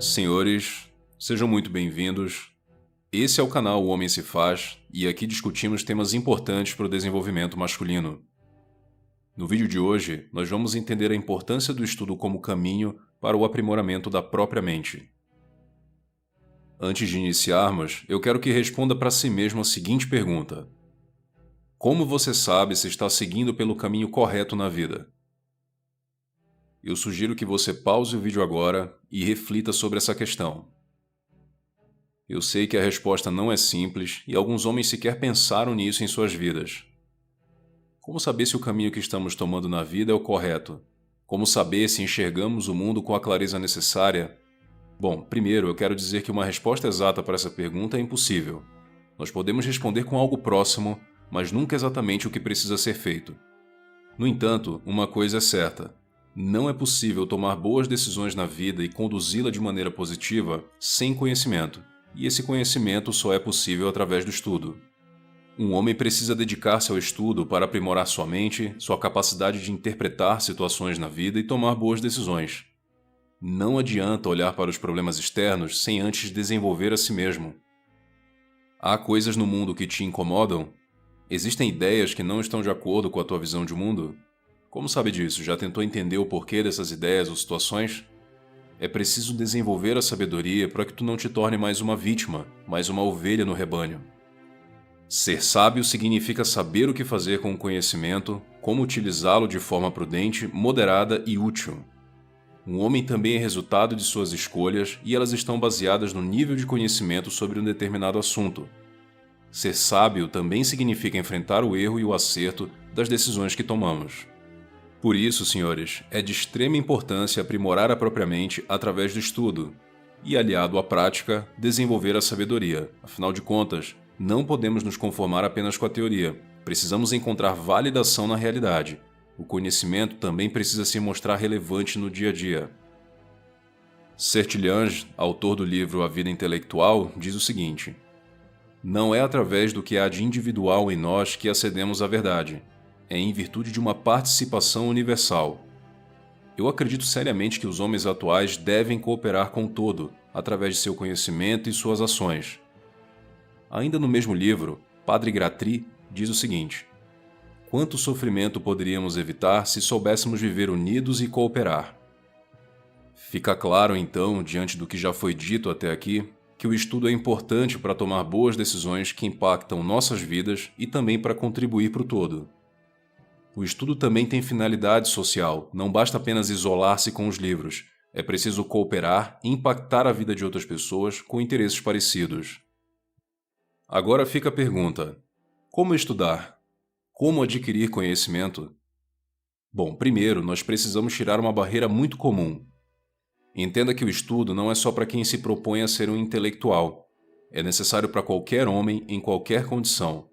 Senhores, sejam muito bem-vindos. Esse é o canal O Homem se Faz e aqui discutimos temas importantes para o desenvolvimento masculino. No vídeo de hoje, nós vamos entender a importância do estudo como caminho para o aprimoramento da própria mente. Antes de iniciarmos, eu quero que responda para si mesmo a seguinte pergunta: como você sabe se está seguindo pelo caminho correto na vida? Eu sugiro que você pause o vídeo agora e reflita sobre essa questão. Eu sei que a resposta não é simples e alguns homens sequer pensaram nisso em suas vidas. Como saber se o caminho que estamos tomando na vida é o correto? Como saber se enxergamos o mundo com a clareza necessária? Bom, primeiro eu quero dizer que uma resposta exata para essa pergunta é impossível. Nós podemos responder com algo próximo, mas nunca exatamente o que precisa ser feito. No entanto, uma coisa é certa: não é possível tomar boas decisões na vida e conduzi-la de maneira positiva sem conhecimento, e esse conhecimento só é possível através do estudo. Um homem precisa dedicar-se ao estudo para aprimorar sua mente, sua capacidade de interpretar situações na vida e tomar boas decisões. Não adianta olhar para os problemas externos sem antes desenvolver a si mesmo. Há coisas no mundo que te incomodam? Existem ideias que não estão de acordo com a tua visão de mundo? Como sabe disso? Já tentou entender o porquê dessas ideias ou situações? É preciso desenvolver a sabedoria para que tu não te torne mais uma vítima, mais uma ovelha no rebanho. Ser sábio significa saber o que fazer com o conhecimento, como utilizá-lo de forma prudente, moderada e útil. Um homem também é resultado de suas escolhas e elas estão baseadas no nível de conhecimento sobre um determinado assunto. Ser sábio também significa enfrentar o erro e o acerto das decisões que tomamos. Por isso, senhores, é de extrema importância aprimorar a própria mente através do estudo e, aliado à prática, desenvolver a sabedoria. Afinal de contas, não podemos nos conformar apenas com a teoria. Precisamos encontrar validação na realidade. O conhecimento também precisa se mostrar relevante no dia a dia. Sertilhange, autor do livro A Vida Intelectual, diz o seguinte: não é através do que há de individual em nós que acedemos à verdade. É em virtude de uma participação universal. Eu acredito seriamente que os homens atuais devem cooperar com o todo, através de seu conhecimento e suas ações. Ainda no mesmo livro, Padre Gratry diz o seguinte: quanto sofrimento poderíamos evitar se soubéssemos viver unidos e cooperar? Fica claro, então, diante do que já foi dito até aqui, que o estudo é importante para tomar boas decisões que impactam nossas vidas e também para contribuir para o todo. O estudo também tem finalidade social, não basta apenas isolar-se com os livros. É preciso cooperar e impactar a vida de outras pessoas com interesses parecidos. Agora fica a pergunta: como estudar? Como adquirir conhecimento? Bom, primeiro nós precisamos tirar uma barreira muito comum. Entenda que o estudo não é só para quem se propõe a ser um intelectual. É necessário para qualquer homem em qualquer condição.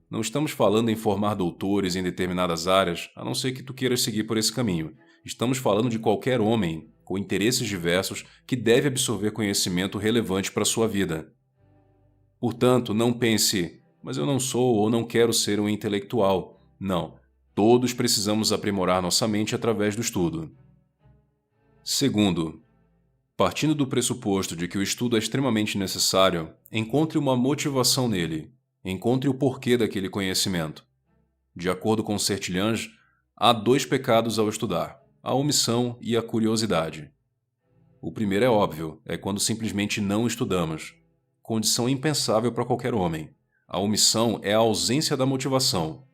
Não estamos falando em formar doutores em determinadas áreas, a não ser que tu queiras seguir por esse caminho. Estamos falando de qualquer homem, com interesses diversos, que deve absorver conhecimento relevante para a sua vida. Portanto, não pense: mas eu não sou ou não quero ser um intelectual. Não, todos precisamos aprimorar nossa mente através do estudo. Segundo, partindo do pressuposto de que o estudo é extremamente necessário, encontre uma motivação nele. Encontre o porquê daquele conhecimento. De acordo com Sertilhange, há 2 pecados ao estudar: a omissão e a curiosidade. O primeiro é óbvio, é quando simplesmente não estudamos. Condição impensável para qualquer homem. A omissão é a ausência da motivação.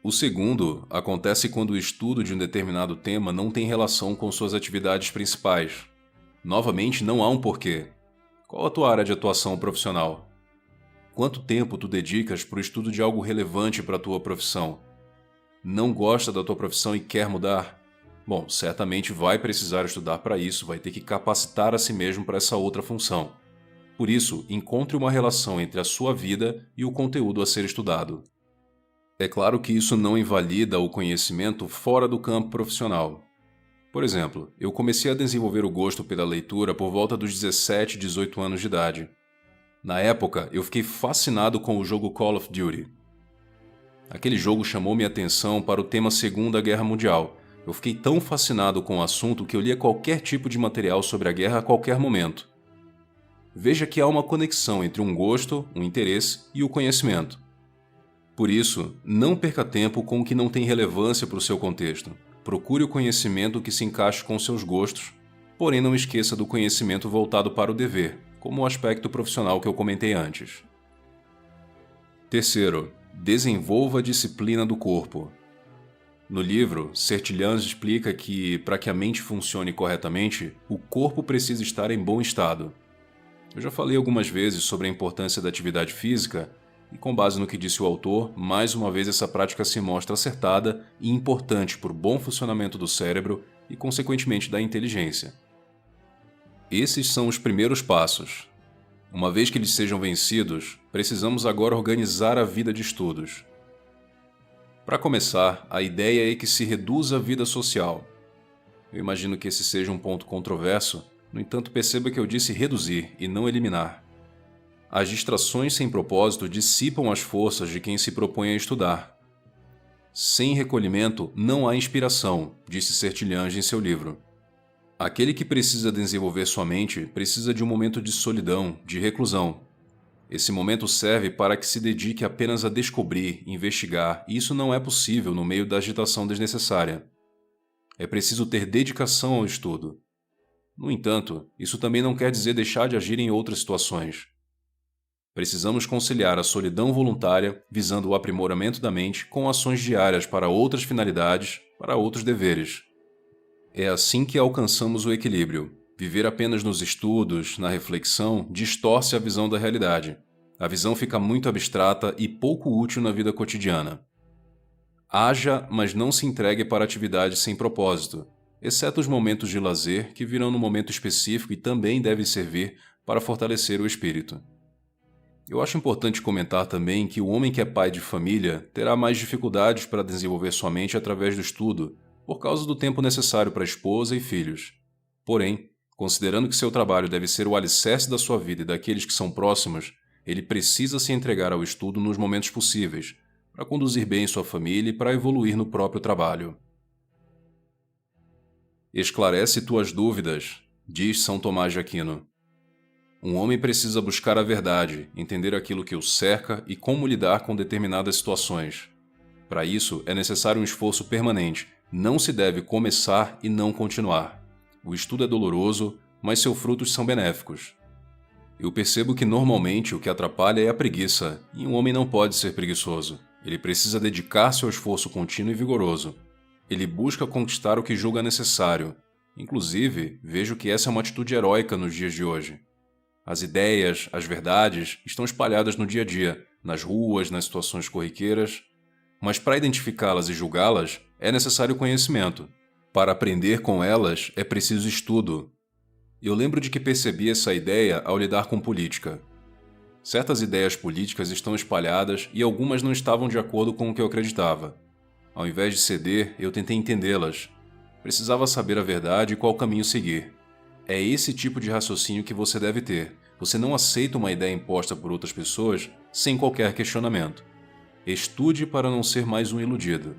O segundo acontece quando o estudo de um determinado tema não tem relação com suas atividades principais. Novamente, não há um porquê. Qual a tua área de atuação profissional? Quanto tempo tu dedicas para o estudo de algo relevante para a tua profissão? Não gosta da tua profissão e quer mudar? Bom, certamente vai precisar estudar para isso, vai ter que capacitar a si mesmo para essa outra função. Por isso, encontre uma relação entre a sua vida e o conteúdo a ser estudado. É claro que isso não invalida o conhecimento fora do campo profissional. Por exemplo, eu comecei a desenvolver o gosto pela leitura por volta dos 17, 18 anos de idade. Na época, eu fiquei fascinado com o jogo Call of Duty. Aquele jogo chamou minha atenção para o tema Segunda Guerra Mundial, Eu fiquei tão fascinado com o assunto que eu lia qualquer tipo de material sobre a guerra a qualquer momento. Veja que há uma conexão entre um gosto, um interesse e o conhecimento. Por isso, não perca tempo com o que não tem relevância para o seu contexto. Procure o conhecimento que se encaixe com seus gostos, porém não esqueça do conhecimento voltado para o dever, como o aspecto profissional que eu comentei antes. Terceiro, desenvolva a disciplina do corpo. No livro, Sertilhans explica que, para que a mente funcione corretamente, o corpo precisa estar em bom estado. Eu já falei algumas vezes sobre a importância da atividade física, e com base no que disse o autor, mais uma vez essa prática se mostra acertada e importante para o bom funcionamento do cérebro e, consequentemente, da inteligência. Esses são os primeiros passos. Uma vez que eles sejam vencidos, precisamos agora organizar a vida de estudos. Para começar, a ideia é que se reduza a vida social. Eu imagino que esse seja um ponto controverso, no entanto, perceba que eu disse reduzir e não eliminar. As distrações sem propósito dissipam as forças de quem se propõe a estudar. Sem recolhimento não há inspiração, disse Sertilhans em seu livro. Aquele que precisa desenvolver sua mente precisa de um momento de solidão, de reclusão. Esse momento serve para que se dedique apenas a descobrir, investigar, e isso não é possível no meio da agitação desnecessária. É preciso ter dedicação ao estudo. No entanto, isso também não quer dizer deixar de agir em outras situações. Precisamos conciliar a solidão voluntária, visando o aprimoramento da mente, com ações diárias para outras finalidades, para outros deveres. É assim que alcançamos o equilíbrio. Viver apenas nos estudos, na reflexão, distorce a visão da realidade. A visão fica muito abstrata e pouco útil na vida cotidiana. Haja, mas não se entregue para atividades sem propósito, exceto os momentos de lazer que virão no momento específico e também devem servir para fortalecer o espírito. Eu acho importante comentar também que o homem que é pai de família terá mais dificuldades para desenvolver sua mente através do estudo, por causa do tempo necessário para a esposa e filhos. Porém, considerando que seu trabalho deve ser o alicerce da sua vida e daqueles que são próximos, ele precisa se entregar ao estudo nos momentos possíveis, para conduzir bem sua família e para evoluir no próprio trabalho. Esclarece tuas dúvidas, diz São Tomás de Aquino. Um homem precisa buscar a verdade, entender aquilo que o cerca e como lidar com determinadas situações. Para isso, é necessário um esforço permanente. Não se deve começar e não continuar. O estudo é doloroso, mas seus frutos são benéficos. Eu percebo que normalmente o que atrapalha é a preguiça, e um homem não pode ser preguiçoso. Ele precisa dedicar-se ao esforço contínuo e vigoroso. Ele busca conquistar o que julga necessário. Inclusive, vejo que essa é uma atitude heróica nos dias de hoje. As ideias, as verdades, estão espalhadas no dia a dia, nas ruas, nas situações corriqueiras. Mas para identificá-las e julgá-las, é necessário conhecimento. Para aprender com elas, é preciso estudo. Eu lembro de que percebi essa ideia ao lidar com política. Certas ideias políticas estão espalhadas e algumas não estavam de acordo com o que eu acreditava. Ao invés de ceder, eu tentei entendê-las. Precisava saber a verdade e qual caminho seguir. É esse tipo de raciocínio que você deve ter. Você não aceita uma ideia imposta por outras pessoas sem qualquer questionamento. Estude para não ser mais um iludido.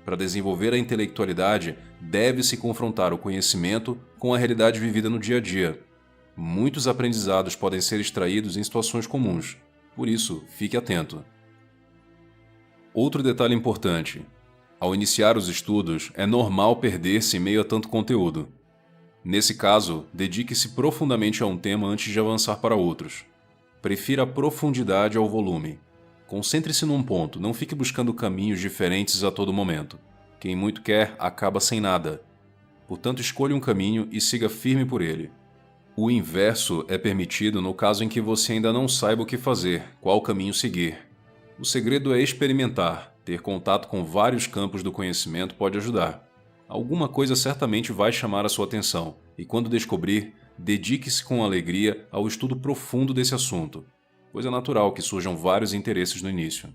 Para desenvolver a intelectualidade, deve-se confrontar o conhecimento com a realidade vivida no dia a dia. Muitos aprendizados podem ser extraídos em situações comuns. Por isso, fique atento. Outro detalhe importante. Ao iniciar os estudos, é normal perder-se em meio a tanto conteúdo. Nesse caso, dedique-se profundamente a um tema antes de avançar para outros. Prefira a profundidade ao volume. Concentre-se num ponto, não fique buscando caminhos diferentes a todo momento. Quem muito quer, acaba sem nada. Portanto, escolha um caminho e siga firme por ele. O inverso é permitido no caso em que você ainda não saiba o que fazer, qual caminho seguir. O segredo é experimentar, ter contato com vários campos do conhecimento pode ajudar. Alguma coisa certamente vai chamar a sua atenção, e quando descobrir, dedique-se com alegria ao estudo profundo desse assunto, pois é natural que surjam vários interesses no início.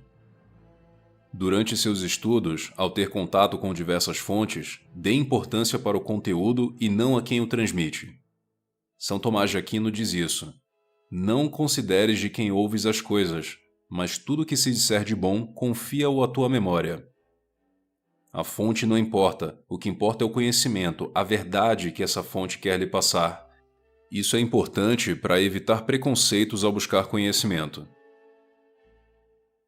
Durante seus estudos, ao ter contato com diversas fontes, dê importância para o conteúdo e não a quem o transmite. São Tomás de Aquino diz isso. Não consideres de quem ouves as coisas, mas tudo que se disser de bom, confia-o à tua memória. A fonte não importa, o que importa é o conhecimento, a verdade que essa fonte quer lhe passar. Isso é importante para evitar preconceitos ao buscar conhecimento.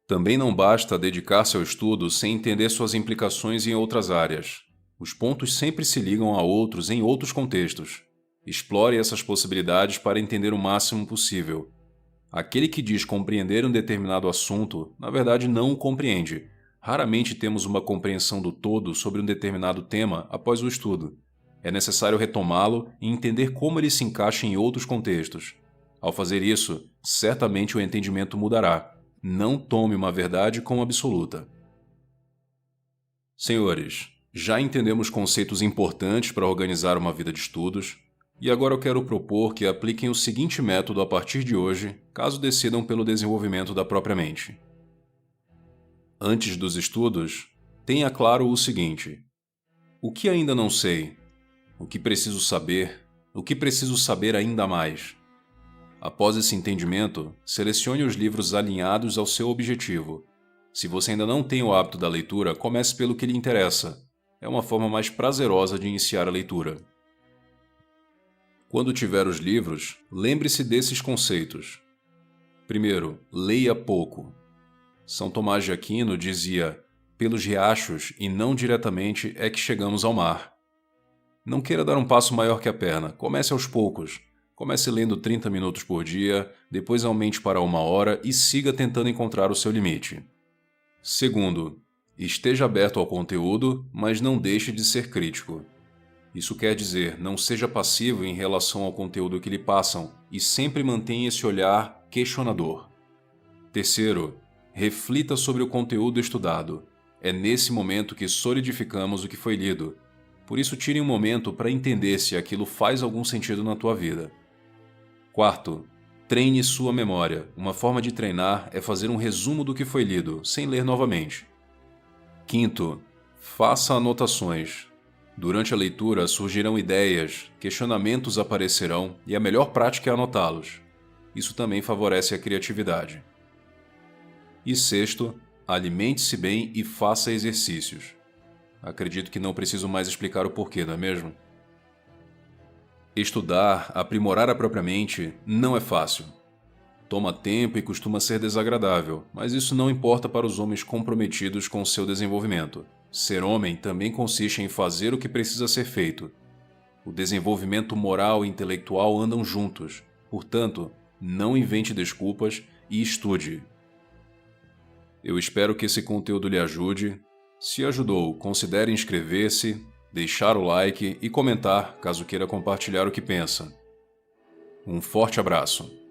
Também não basta dedicar-se ao estudo sem entender suas implicações em outras áreas. Os pontos sempre se ligam a outros em outros contextos. Explore essas possibilidades para entender o máximo possível. Aquele que diz compreender um determinado assunto, na verdade não o compreende. Raramente temos uma compreensão do todo sobre um determinado tema após o estudo. É necessário retomá-lo e entender como ele se encaixa em outros contextos. Ao fazer isso, certamente o entendimento mudará. Não tome uma verdade como absoluta. Senhores, já entendemos conceitos importantes para organizar uma vida de estudos, e agora eu quero propor que apliquem o seguinte método a partir de hoje, caso decidam pelo desenvolvimento da própria mente. Antes dos estudos, tenha claro o seguinte: o que ainda não sei? O que preciso saber? O que preciso saber ainda mais? Após esse entendimento, selecione os livros alinhados ao seu objetivo. Se você ainda não tem o hábito da leitura, comece pelo que lhe interessa. É uma forma mais prazerosa de iniciar a leitura. Quando tiver os livros, lembre-se desses conceitos. Primeiro, leia pouco. São Tomás de Aquino dizia: pelos riachos e não diretamente é que chegamos ao mar. Não queira dar um passo maior que a perna, comece aos poucos. Comece lendo 30 minutos por dia, depois aumente para 1 hora e siga tentando encontrar o seu limite. Segundo, esteja aberto ao conteúdo, mas não deixe de ser crítico. Isso quer dizer, não seja passivo em relação ao conteúdo que lhe passam e sempre mantenha esse olhar questionador. Terceiro, reflita sobre o conteúdo estudado. É nesse momento que solidificamos o que foi lido. Por isso, tire um momento para entender se aquilo faz algum sentido na tua vida. Quarto, treine sua memória. Uma forma de treinar é fazer um resumo do que foi lido, sem ler novamente. Quinto, faça anotações. Durante a leitura surgirão ideias, questionamentos aparecerão e a melhor prática é anotá-los. Isso também favorece a criatividade. E sexto, alimente-se bem e faça exercícios. Acredito que não preciso mais explicar o porquê, não é mesmo? Estudar, aprimorar a própria mente, não é fácil. Toma tempo e costuma ser desagradável, mas isso não importa para os homens comprometidos com o seu desenvolvimento. Ser homem também consiste em fazer o que precisa ser feito. O desenvolvimento moral e intelectual andam juntos, portanto, não invente desculpas e estude. Eu espero que esse conteúdo lhe ajude. Se ajudou, considere inscrever-se, deixar o like e comentar caso queira compartilhar o que pensa. Um forte abraço.